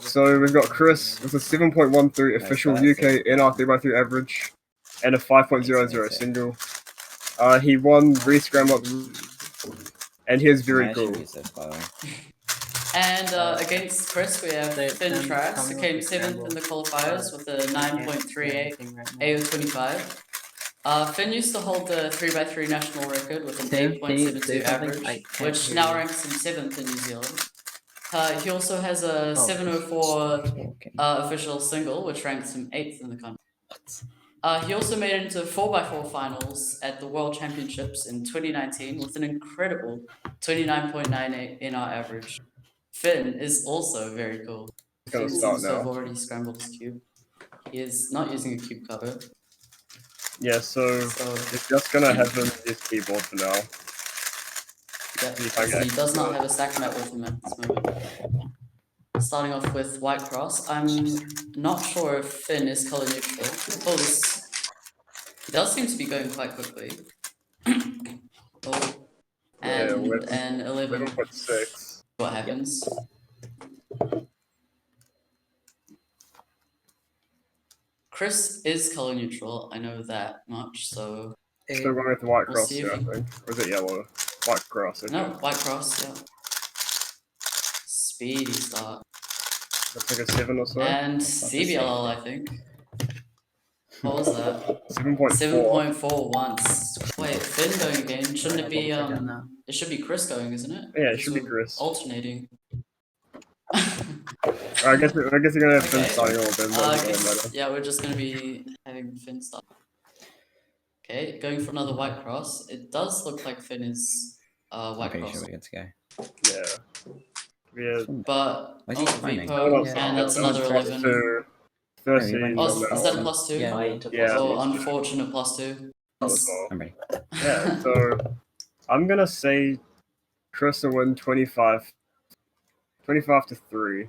So we've got Chris with a 7.13 official UK NR 3x3 average and a 5.00 single. He won re-scram up and he is very cool. And against Chris, we have Finn Trass, who came 7th in the qualifiers with a 9.38 AO25. Finn used to hold the 3x3 national record with an 8.72 average, which now ranks him 7th in New Zealand. He also has a 704 official single, which ranks him 8th in the country. He also made it into 4x4 finals at the World Championships in 2019 with an incredible 29.98 NR average. Finn is also very cool. He seems to have already scrambled his cube. He is not using a cube cover. Yeah, so it's just gonna have him use keyboard for now. Yeah, he does not have a stack mat with him at this moment. Starting off with White Cross, I'm not sure if Finn is color neutral. Oh, he does seem to be going quite quickly. Oh, and 11.6. What happens? Chris is color neutral, I know that much, so... Still going with the White Cross here, I think. Or is it yellow? White Cross, okay. No, White Cross, yeah. Speedy start. That's like a 7 or so. And CBLL, I think. What was that? 7.4. 7.4 once. Wait, Finn going again. Shouldn't it be, it should be Chris going, isn't it? Yeah, it should be Chris. Alternating. I guess you're gonna have Finn starting all of them. Yeah, we're just gonna be having Finn start. Okay, going for another White Cross. It does look like Finn is White Cross. Sure, we're good to go. Yeah. But and that's another 11. 13. Oh, is that a +2? Yeah. Oh, unfortunate +2. I'm ready. Yeah, so I'm gonna say Chris will win 25 to 3.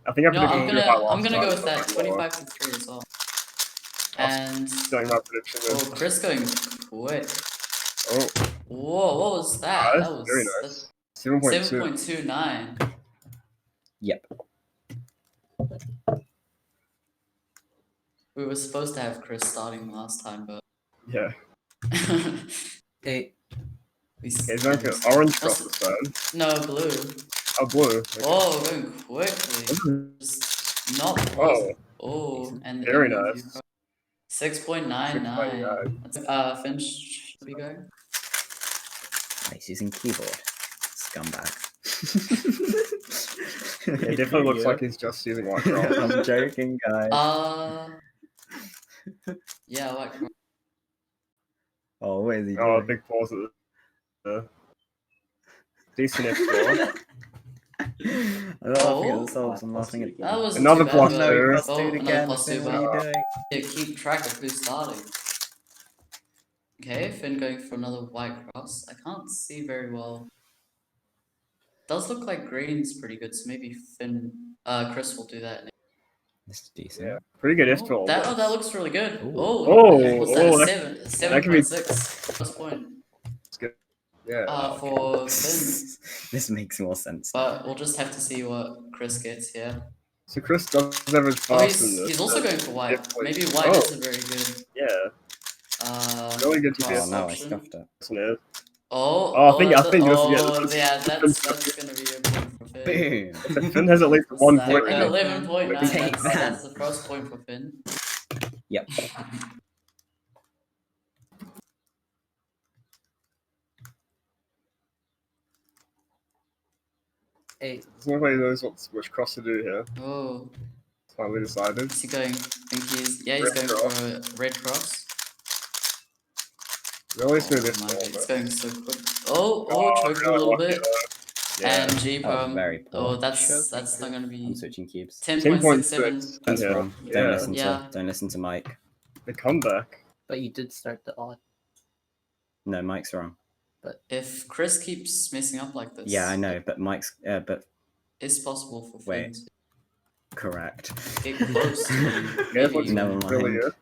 I think I'm gonna go with that 25 to 3 as well. And doing my prediction. Chris going quick. Oh. Whoa, what was that? That was very nice. 7.29. Yep. We were supposed to have Chris starting last time, but yeah. He's going for orange cross this time. No, blue. Oh, blue. Okay. Oh, going quickly. Just not close. Oh, and very nice. 6.99. Finn should be going. He's using keyboard. Scumbag. It definitely looks like he's just using White Cross. I'm joking, guys. Yeah, White Cross. Oh, what is he doing? Oh, a big pause at the decent F4. I'm laughing at the solves, I'm laughing at that was another +2. Again. What are you doing? Yeah, keep track of who's starting. Okay, Finn going for another White Cross. I can't see very well. Does look like green's pretty good, so maybe Chris will do that. This is decent. Yeah, pretty good F12. That looks really good. Ooh. What's that? 7.6 plus point. That's good. Yeah. For Finn. This makes more sense. But we'll just have to see what Chris gets here. So Chris does average fast in this. He's also going for White. Maybe White isn't very good. Yeah. Really good to be Oh no, I scuffed it. I think that's gonna be a point for Finn. Boom. Finn has at least 1 point. 11.9. That's the first point for Finn. Yep. It's not like he knows which cross to do here. Oh. Finally decided. Is he going? I think he's going for a red cross. Really smooth this ball. It's going so quick. Choking a little bit. And G very poor. that's not gonna be. I'm switching cubes. 10.67. That's wrong. Yeah. Don't listen to Mike. The comeback. But you did start the odd. No, Mike's wrong. But if Chris keeps messing up like this. Yeah, I know, but Mike's it's possible for Finn. Wait. Correct. Get close. Never mind. Really good.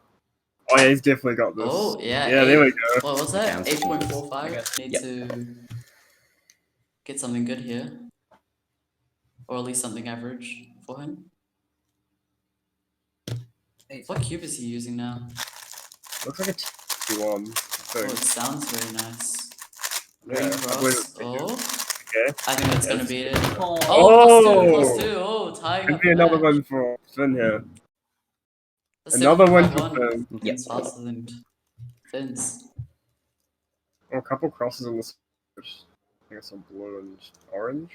Oh yeah, he's definitely got this. Oh yeah. Yeah, there we go. What was that? 8.45. Need to get something good here. or at least something average for him. What cube is he using now? Looks like a T1. Oh, it sounds very nice. Yeah, Green I believe cross. it's T2. Oh, Okay. I think that's gonna Yes. beat it. Oh, Oh, Oh! +2, +2. Oh, tying Could up be the another match. one for Finn here. That's Another one for 7.51. Finn. Finn's faster than Finn's. Oh, a couple crosses on this. I think it's on blue and orange.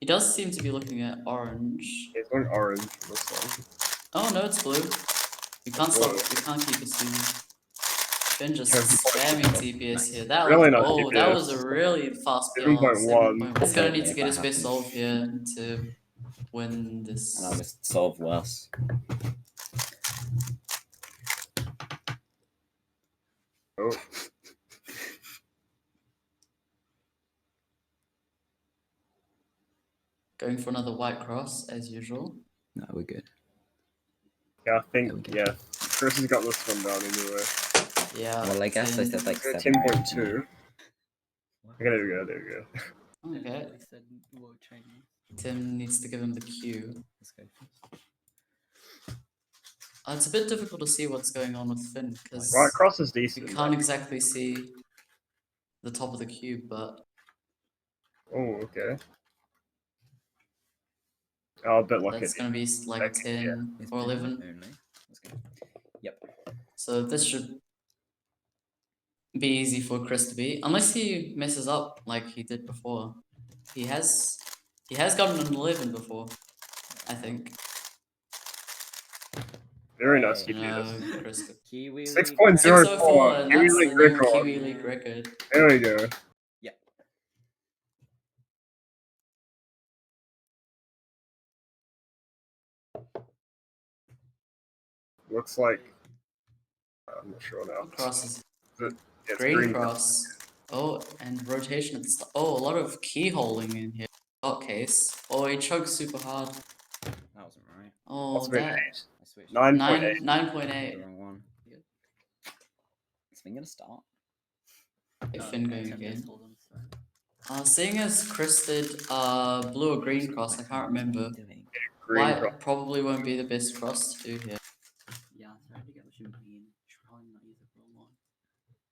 He does seem to be looking at orange. Yeah, it's going orange for this one. Oh no, it's blue. We can't stop. We can't keep assuming. Finn just spamming TPS here. That Really was, nice that was TPS. a really fast PL. 7.1. He's gonna need to get his best solve here to win this. And I must solve worse. Oh. Going for another white cross as usual. No, we're good. Yeah, I think, yeah. Chris has got this one down anyway. Yeah. Well, I guess I said like 10.2. Okay, there we go, there we go. Okay. Tim needs to give him the cue. Let's go first. It's a bit difficult to see what's going on with Finn because Right cross is you decent. can't exactly see the top of the cube, but Oh, okay. Oh, a bit lucky. that's gonna be like a 10 or 11. Only. Let's go. Yep. So this should be easy for Chris to beat, unless he messes up like he did before. He has gotten an 11 before, I think. Very nice Hey. TPS. No, Chris. Kiwi League. 6.04. And Kiwi that's the League new record. Kiwi League record. There we go. Yep. Looks like. I'm not sure now. Crosses. Yeah, it's Green cross. Oh, and rotation at the start. Oh, a lot of key holding in here. Dot case. Oh, he chokes super hard. That wasn't right. Oh, What's been that. 8? I switched. 9.8. 9.8. The wrong one. Is Finn gonna start? If Finn going again. Seeing as Chris did blue or green cross, I can't remember. Green White cross. probably won't be the best cross to do here.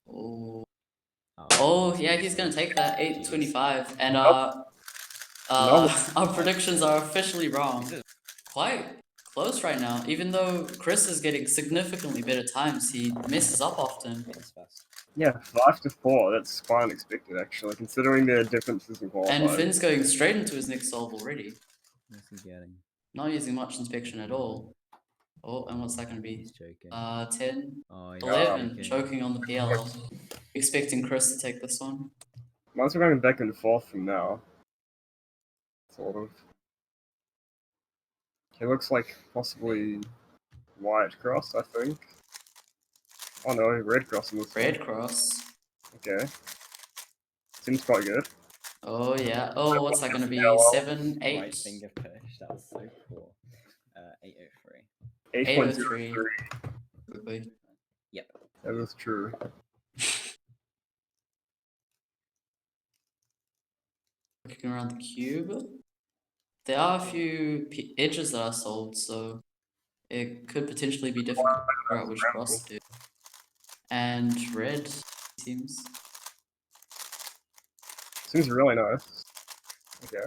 Oh. Oh, yeah, he's gonna take that 8.25, and our predictions are officially wrong. Quite close right now, even though Chris is getting significantly better times, he messes up often. Yeah, 5 to 4. That's quite unexpected, actually, considering the differences in qualifiers. And Finn's going straight into his next solve already. What's he getting? Not using much inspection at all. Oh, and what's that gonna be? He's joking. 10, Oh, 11, choking on the PLL. Expecting Chris to take this one. Might as well going back and forth from now. Sort of. It looks like possibly white cross, I think. Oh no, red cross in this one. Red cross. Okay. Seems quite good. Oh yeah. Oh, what's that gonna be? 7, 8. Right finger push. That was so cool. 803. 803. 8.03. Quickly. Yep. That is true. Looking around the cube. There are a few edges that are sold, so it could potentially be difficult to figure out which cross to do. And red seems. Seems really nice. Okay.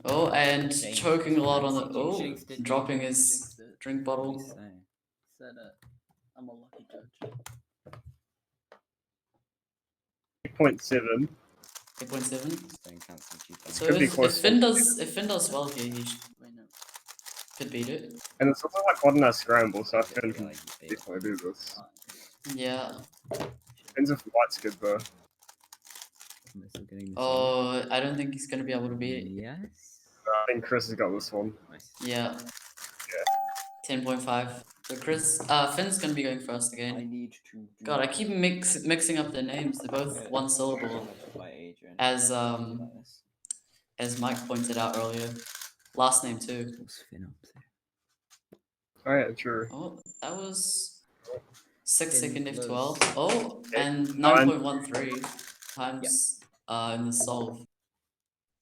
Oh, and James. choking a lot on the. Oh, James did dropping it. his drink bottle. Said I'm a lucky judge. 8.7. 8.7. Don't cancel cheaper. So Could be if close. Finn does well here, he could beat it. And it's also like quite a nice scramble, so I think Yeah, can like, you beat it. definitely do this. Yeah. Depends if white's good though. Am I still getting this Oh, I don't think he's gonna be able to beat it. Yes. I think Chris has got this one. Nice. Yeah. 10.5. So Chris, Finn's gonna be going first I again. need to. God, I keep mixing up their names. They're both one syllable, as Mike pointed out earlier. Last name too. What's Finn up to? Oh yeah, true. Oh, that was 6 Finn second blows. F12. Oh, and 9.13 times in the solve.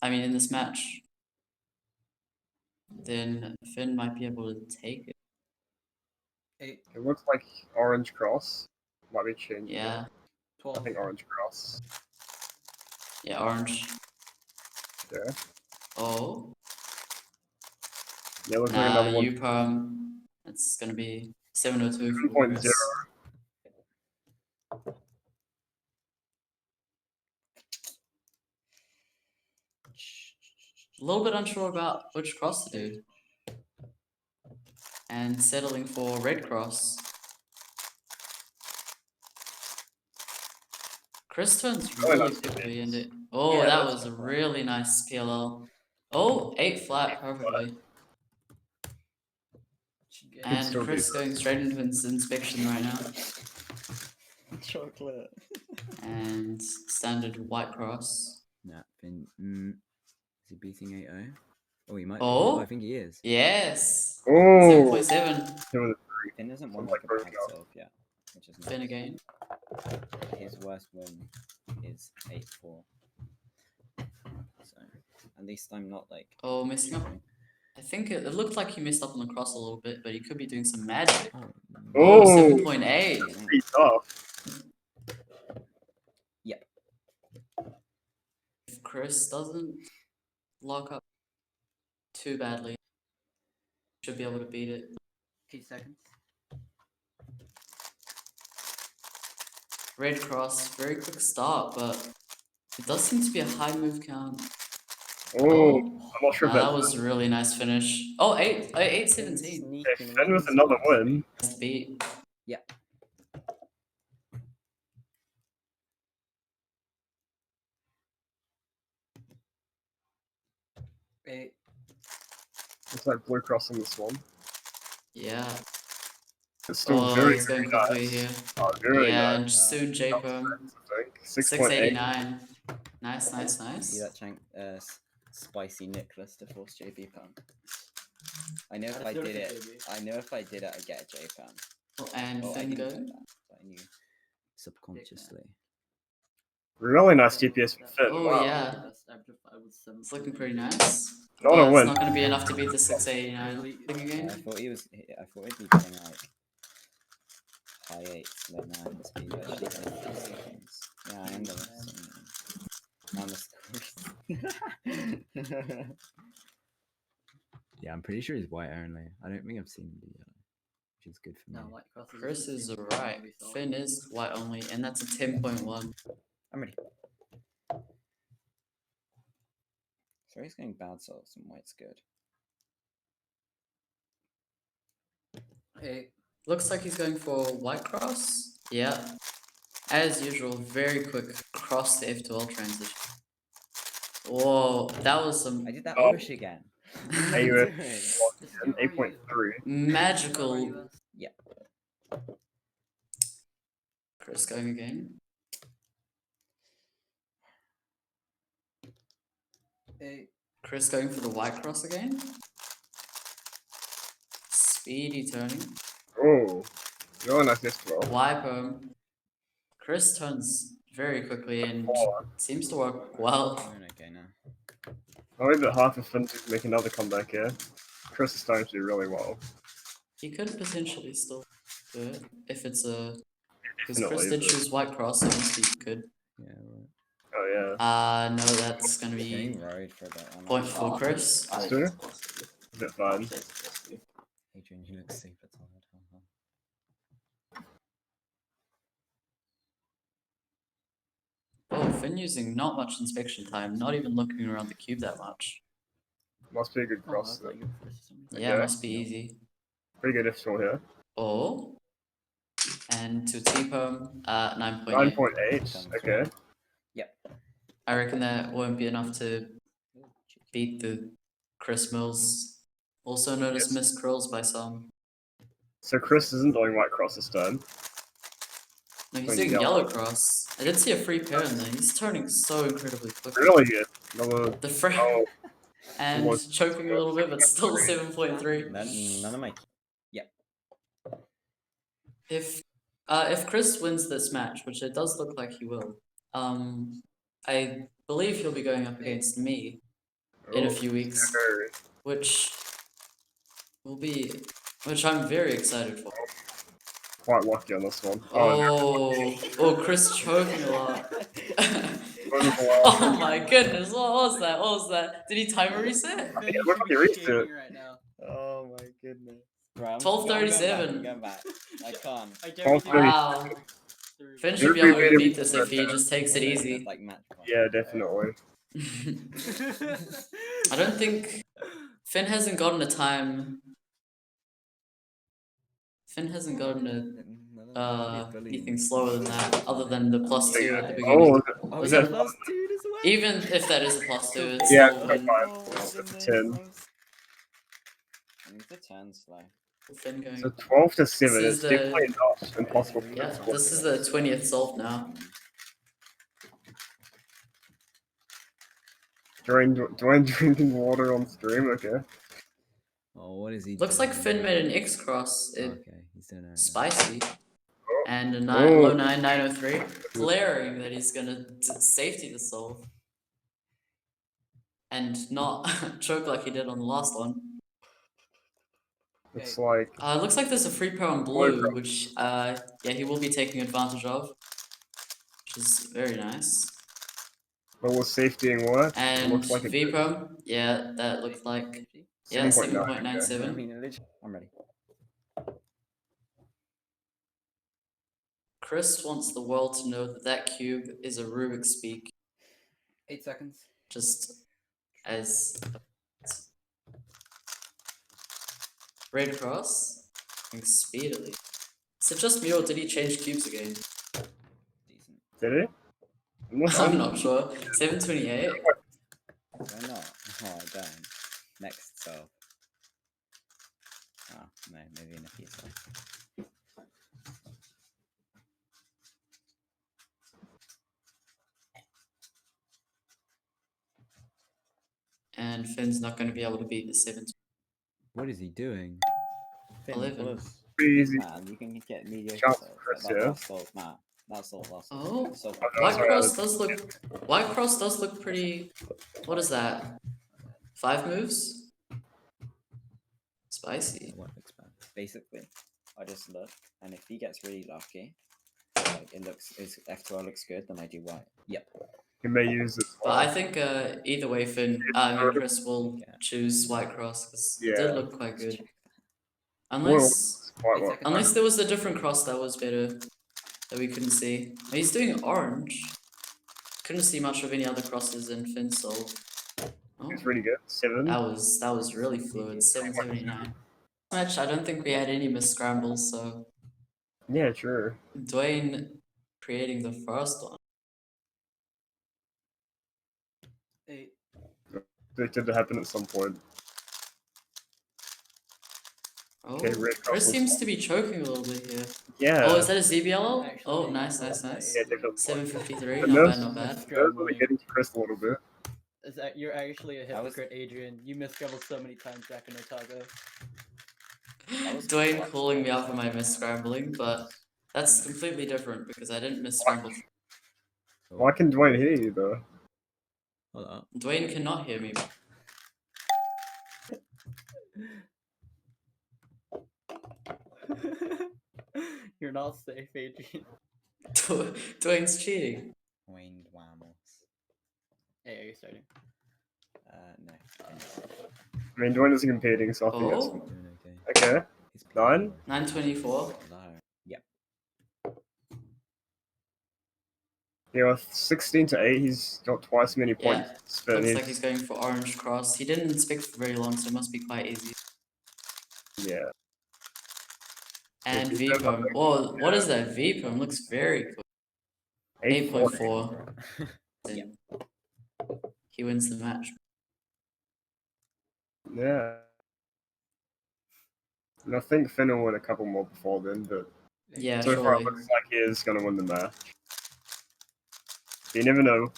I mean, in this match, then Finn might be able to take it. It looks like orange cross. Might be changed. Yeah, I think orange cross. yeah, orange. Yeah. Oh, Yeah, looks like nah, another one. U-perm. It's gonna be 702 for 7.0. Chris. A little bit unsure about which cross to do. And settling for red cross. Chris turns really nice quickly defense. and it. Oh, Yeah, that that's was a really nice PLL. Oh, 8 flat perfectly. And still do Chris that. going straight into his inspection right now. Chocolate. And standard white cross. Nah, Finn. Is he beating 8-0? Oh, he might. Oh. I think he is. Yes. Oh, 7.7. Finn hasn't won Like like a Burger pad King. serve yet, which is Finn nice. again. His worst win is 8-4. So at least I'm not like. Oh, messing up. I think it looked like he messed up on the cross a little bit, but he could be doing some magic. Oh. Oh, 7.8. pretty tough. Yep. If Chris doesn't lock up too badly, should be able to beat it. 2 seconds. Red cross, very quick start, but it does seem to be a high move count. Oh, I'm not sure Nah, if that was a really nice finish. Oh, 8-17. If Finn with another win. Nice beat. Yeah. Looks like blue cross on this one. Yeah. It's still Oh, very, he's very going quickly nice. here. Oh, very Yeah, nice. and soon J-perm. I think 6.8. 689. Nice, nice, See nice. that spicy Nicholas to force JB pam. I know if I did it, I'd get a J pam. And Oh, I Finn didn't know going. that, but I knew. Subconsciously. Really nice TPS for Finn. Oh, Wow. yeah. It's looking pretty nice. Not But a it's win. not going to be enough to beat the 689 thing I again. thought he'd be getting like high 8s, but no, it must be actually getting 3 seconds. Yeah, I am the Yeah, I'm pretty sure he's white only. I don't think I've seen him be yellow, which is good for me. Chris is right. Finn is white only, and that's a 10.1. I'm ready. So he's going bad souls and white's good. Looks like he's going for white cross. Yeah. As usual, very quick cross to F2L transition. Whoa, that was some I did that Oh. push again. AUS 8.3. magical. Yeah. Chris going again. Chris going for the white cross again. Speedy turning. Oh, really nice S12. Wiper. Chris turns very quickly and seems to work well. Okay now. I'm a bit hard for Finn to make another comeback here. Chris is starting to do really well. He could potentially still do it if it's a. Because Definitely, Chris did but- choose white cross, so he could. Yeah, right. Oh yeah. No, that's gonna be Getting road for that one. point for Chris. Let's do it. A bit fun. Adrian, you look super tired. Oh, Finn using not much inspection time, not even looking around the cube that much. Must be a good cross. Though. Yeah, Okay. must be easy. Pretty good F12 here. Oh. And to T-perm, 9.8. 9.8. Okay. I reckon that won't be enough to beat the Chris Mills, also known as Miss Krills by some. So Chris isn't doing white cross this time. No, he's Going doing yellow. yellow cross. I did see a free pair in there. He's turning so incredibly quickly. Really good. Another. The frame Oh, and was- choking a little bit, but still 7.3. None of my. If Chris wins this match, which it does look like he will, I believe he'll be going up against me in a Oh, few weeks, very- which I'm very excited for. Quite lucky on this one. Oh, Chris choking a lot. Wow. Oh my goodness, what was that? What was that? Did he timer reset? Yeah, look at the reset. right now. Oh my goodness. Bro, I'm 12:37. Going back. I can't. I Well, guarantee Wow. Finn should be You're able to really beat this if he better. just takes it easy. Like match point. Yeah, definitely. I don't think Finn hasn't gotten a time. Finn hasn't gotten anything slower than that, other than the +2 at the beginning. Oh, Was is that- that plus 2 as well? Even if that is a +2, it's Yeah, still a that's win. fine. Oh, That's goodness, 10. I need to turn slow. Finn going. So 12 to 7 This is is the- definitely not impossible for Yeah, this squad. this is the 20th solve now. Dwayne drinking water on stream, okay. Oh, what is he? Looks like doing? Finn made an X cross. Okay, he's doing it. Right now. Spicy. And a Oh. low 903. Glaring that he's gonna safety the solve. And not choke like he did on the last one. It's like, It looks like there's a free pair on blue, which yeah, he will be taking advantage of. Which is very nice. well, was safetying what? And looks like it did. VPROM, yeah, that looked like yeah, 7.97. I'm ready. Chris wants the world to know that that cube is a Rubik's Speak, 8 seconds. just as Red Cross and speedily. Is it just me or did he change cubes again? Decent. Did he? I'm not sure. 728. Why not? Oh, I don't. Next solve. Oh, no, maybe in a few seconds. And Finn's not going to be able to beat the 7. What is he doing? 11. Easy. Man, you can get mediocre Shout solve. Chris, That- yeah. That's solve, Matt. That's solve, that's solve. Oh, Solve. White Cross does look pretty. What is that? 5 moves? Spicy. What looks bad? Basically, I just look, and if he gets really lucky, it looks, his F12 looks good, then I do white. Yep. He may use this. But I think either way, Chris will Yeah. choose White Cross because it Yeah. did look quite good. Well, Unless quite well. unless there was a different cross that was better that we couldn't see. He's doing orange. Couldn't see much of any other crosses in Finn Soul. Oh, It's really good. 7. that was really fluid. 779. Match. I don't think we had any miss scrambles, so Yeah, true. Dwayne creating the first one. 8. Predicted to happen at some point. Oh, Okay, red Chris cross. seems to be choking a little bit here. Yeah. Oh, is that a ZBLL? Actually, Oh, nice. Yeah, definitely. 753, The not nerves- bad, not bad. the nerves really getting to Chris a little bit. Is that you're actually a That was- hypocrite, Adrian? You misscrambled so many times back in Otago. was Dwayne clutch. calling me out for my miss scrambling, but that's completely different because I didn't miss scramble. Why can Dwayne hear you though? Hold up. Dwayne cannot hear me. You're not safe, Adrian. Dwayne's cheating. Wayne Wamos. Hey, are you starting? No. I mean, Dwayne isn't competing, so I think Oh. that's Doing okay. okay. He's 9? 924. Low. Yep. Yeah, with 16 to 8, he's got twice as many points. Yeah, But Looks like he's going for orange cross. He didn't inspect for very long, so it must be quite easy. yeah. And he's got VPROM. Oh, what is that? VPROM looks very cool. 8.4. Yep. He wins the match. Yeah. And I think Finn will win a couple more before then, but Yeah, so far it surely. looks like he is going to win the match. You never know.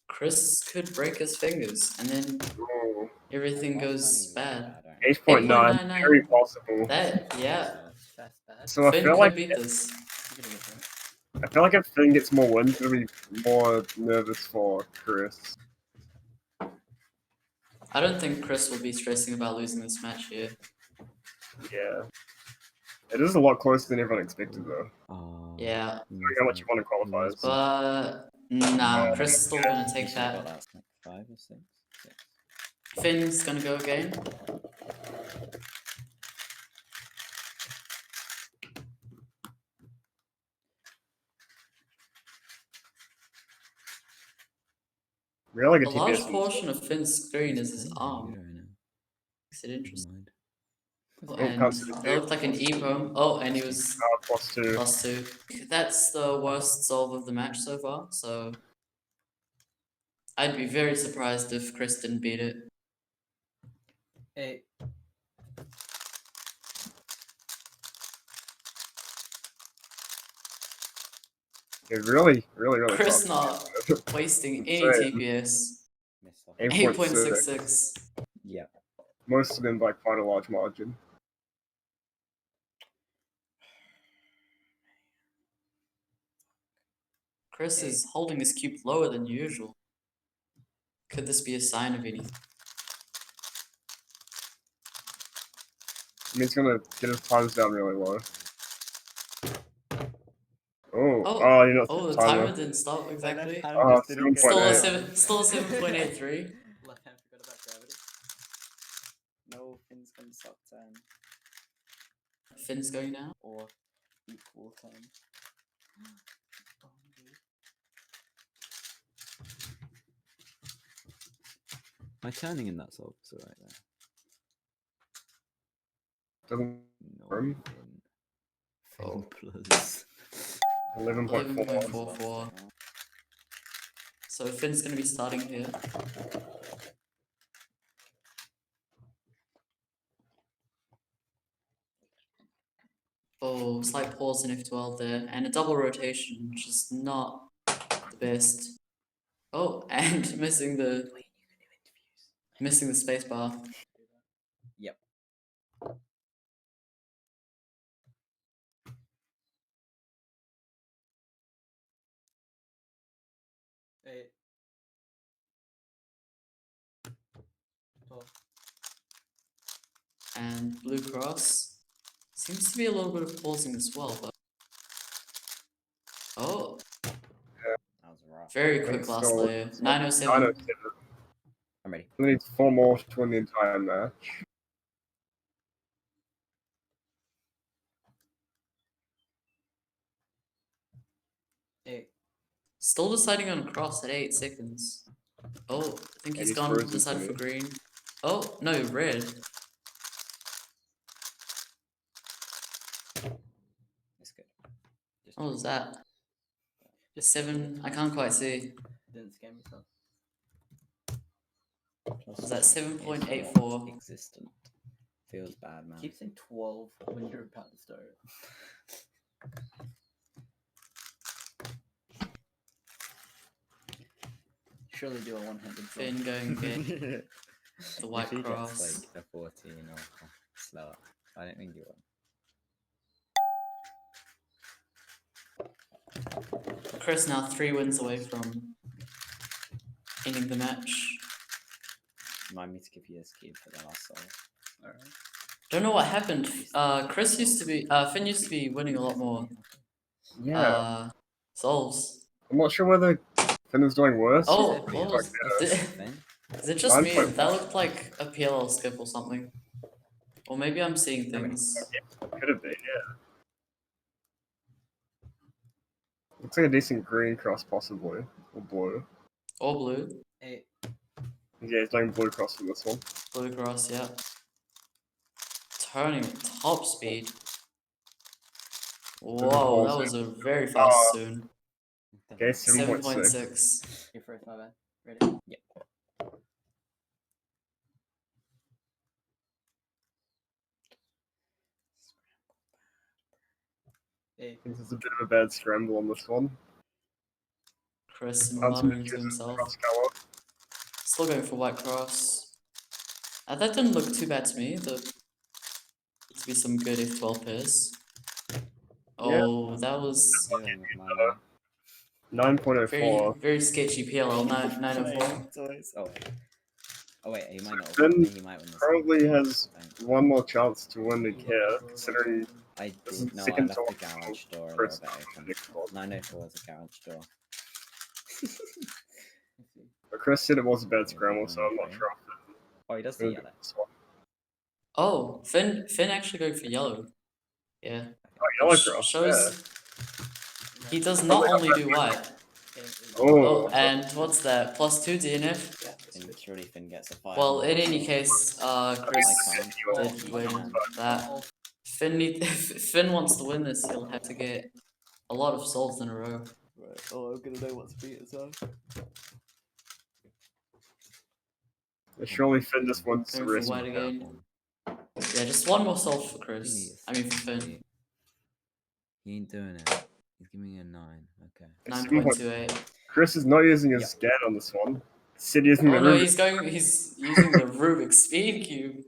Chris could break his fingers, and then Oh, everything What's goes funny bad. with that, I don't 8.9, 8.99. very possible. That, yeah. That's bad. So I Finn feel could like beat this. I'm gonna get I feel like if Finn gets more wins, it'll be more nervous for Chris. I don't think Chris will be stressing about losing this match here. Yeah. It is a lot closer than everyone expected, though. Oh, Yeah, How much you want in qualifiers? but nah, Chris is still gonna He take should've got that. like 5 or 6. Finn's gonna go again. Really A good large TPS. portion of Finn's screen is his Really arm. good right now. Makes it Never interesting. mind. Oh, Oh, and can't see the that two. looked like an EPO. Oh, and he was +2. +2. That's the worst solve of the match so far, so I'd be very surprised if Chris didn't beat it. Hey, It really Chris sucks. not wasting any Insane. TPS. Missed off. 8.6. 8.66. Yep. Most of them by quite a large margin. Chris is holding his cube lower than usual. Could this be a sign of anything? I mean, it's gonna get his times down really low. Oh, You're not oh, the timer. timer didn't stop exactly. Oh, 7.8. Still a 7.83. left hand forgot about gravity. No, Finn's gonna stop 10 Finn's going now. or equal 10. My turning in that solve was alright there. Doesn't No, Room? Finn. Oh. Plus. 11.4. 11.44. So Finn's gonna be starting here. Oh, slight pause in F12 there, and a double rotation, which is not the best. Oh, and missing the spacebar. Yep. Hey. 12. And blue cross. Seems to be a little bit of pausing as well, but oh, That was rough. very I quick think last so. layer. 907. 907. I'm ready. We need 4 more to win the entire match. Hey. Still deciding on cross at 8 seconds. Oh, I think he's he's gone frozen decided for for me. green. Oh, no, red. It's good. Just What was that? Just 7, I can't quite see. didn't scam yourself. Was that is 7.84? not existent. Feels bad, man. Keep saying 12 when you're about to start. Surely do a one-handed throw. Finn going again. The white If he cross. gets like a 14 or slower, I don't think he will. Chris now 3 wins away from ending the match. Remind me to give you this cube for the last solve. Alright. Don't know what happened. Chris used to be, Finn used to be winning a lot more Yeah. solves. I'm not sure whether Finn is doing worse. Oh, it what feels was, Finn? is it just me? 9.1. That looked like a PLL skip or something. Or maybe I'm seeing How many? things. Could have been, yeah. Looks like a decent green cross, possibly. Or blue. Or blue. Hey. Yeah, he's doing blue cross for this one. Blue cross, yeah. Turning top speed. Whoa, that was a very fast soon. Okay, 7.6. 7.6. Here first, my bad. Ready? Yep. Hey. I think there's a bit of a bad scramble on this one. Chris Can't muttering use to his himself. cross color. Still going for white cross. That didn't look too bad to me. To be some good F12 pairs. Oh, that was Doing with my life. 9.04. very sketchy PLL 904. Oh wait. Oh wait, he might not. Finn He might win this. Probably has Thanks. one more chance to win the here, considering I this is did. the No, I second left the time garage door a Chris little bit open. next one. 904 is a garage door. But Chris said it was a bad scramble, so I'm not sure. Oh, he does the If yellow. Oh, Finn actually going for yellow. Yeah. Oh, yellow Which cross. shows he does not only do white. Oh, Oh, and what's that? +2 DNF? And surely Finn gets a 5. Well, in any case, Chris I can't. did win that. Finn wants to win this, he'll have to get a lot of solves in a row. Right. Oh, I'm gonna know what's beat as well. surely Finn just wants the Going for rest. white again. Yeah, just one more solve for Chris. I mean for Finn. He ain't doing it. He's giving me a 9. Okay. 9.28. Chris is not using his Yeah. scan on this one. Said using the Oh no, Rubik. he's using the Rubik's Speedcube.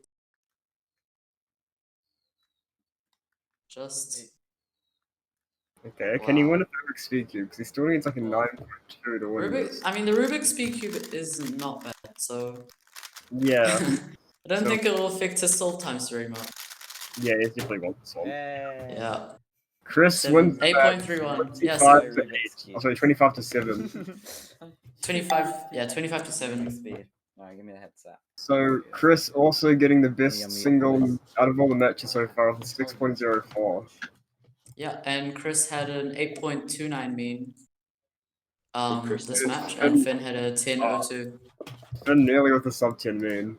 Just Okay, can he Wow. win a Rubik's Speedcube? Because he still needs like a 9.2 to win Rubik. this. I mean, the Rubik's Speedcube is not bad, so Yeah, I don't So- think it will affect his solve times very much. yeah, he definitely wants this one. Yeah, Chris wins 8.31. Yeah, 25 so to 8. Oh, sorry, 25 to 7. 25. Yeah, 25 to 7. Speed. Alright, give me the headset. So Chris also getting the best Yummy. single out of all the matches so far with a 6.04. Yeah, and Chris had an 8.29 mean. This is match, Finn- and Finn had a 10.02. Finn nearly with a sub 10 mean.